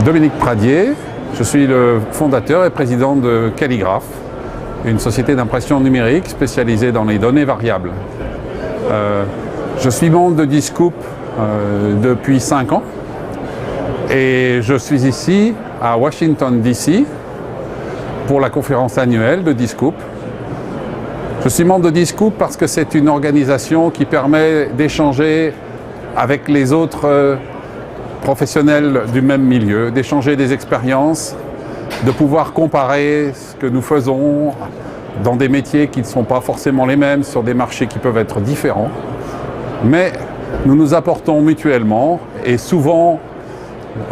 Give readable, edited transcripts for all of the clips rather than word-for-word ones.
Dominique Pradier, je suis le fondateur et président de Calligraph, une société d'impression numérique spécialisée dans les données variables. Je suis membre de Discoup depuis 5 ans et je suis ici à Washington DC pour la conférence annuelle de Discoup. Je suis membre de Discoup parce que c'est une organisation qui permet d'échanger avec les autres professionnels du même milieu, d'échanger des expériences, de pouvoir comparer ce que nous faisons dans des métiers qui ne sont pas forcément les mêmes, sur des marchés qui peuvent être différents. Mais nous nous apportons mutuellement et souvent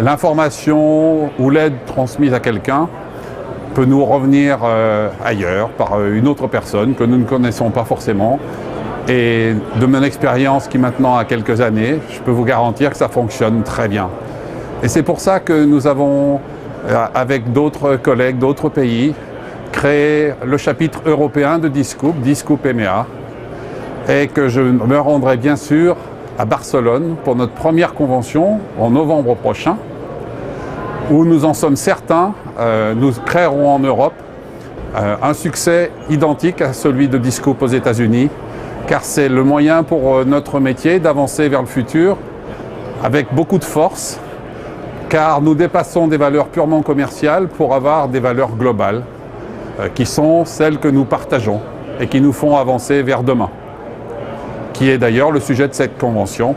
l'information ou l'aide transmise à quelqu'un peut nous revenir ailleurs par une autre personne que nous ne connaissons pas forcément. Et de mon expérience qui maintenant a quelques années, je peux vous garantir que ça fonctionne très bien. Et c'est pour ça que nous avons, avec d'autres collègues d'autres pays, créé le chapitre européen de Discoup, Discoup EMEA, et que je me rendrai bien sûr à Barcelone pour notre première convention en novembre prochain, où nous en sommes certains, nous créerons en Europe un succès identique à celui de Discoup aux États-Unis, car c'est le moyen pour notre métier d'avancer vers le futur avec beaucoup de force, car nous dépassons des valeurs purement commerciales pour avoir des valeurs globales, qui sont celles que nous partageons et qui nous font avancer vers demain, qui est d'ailleurs le sujet de cette convention.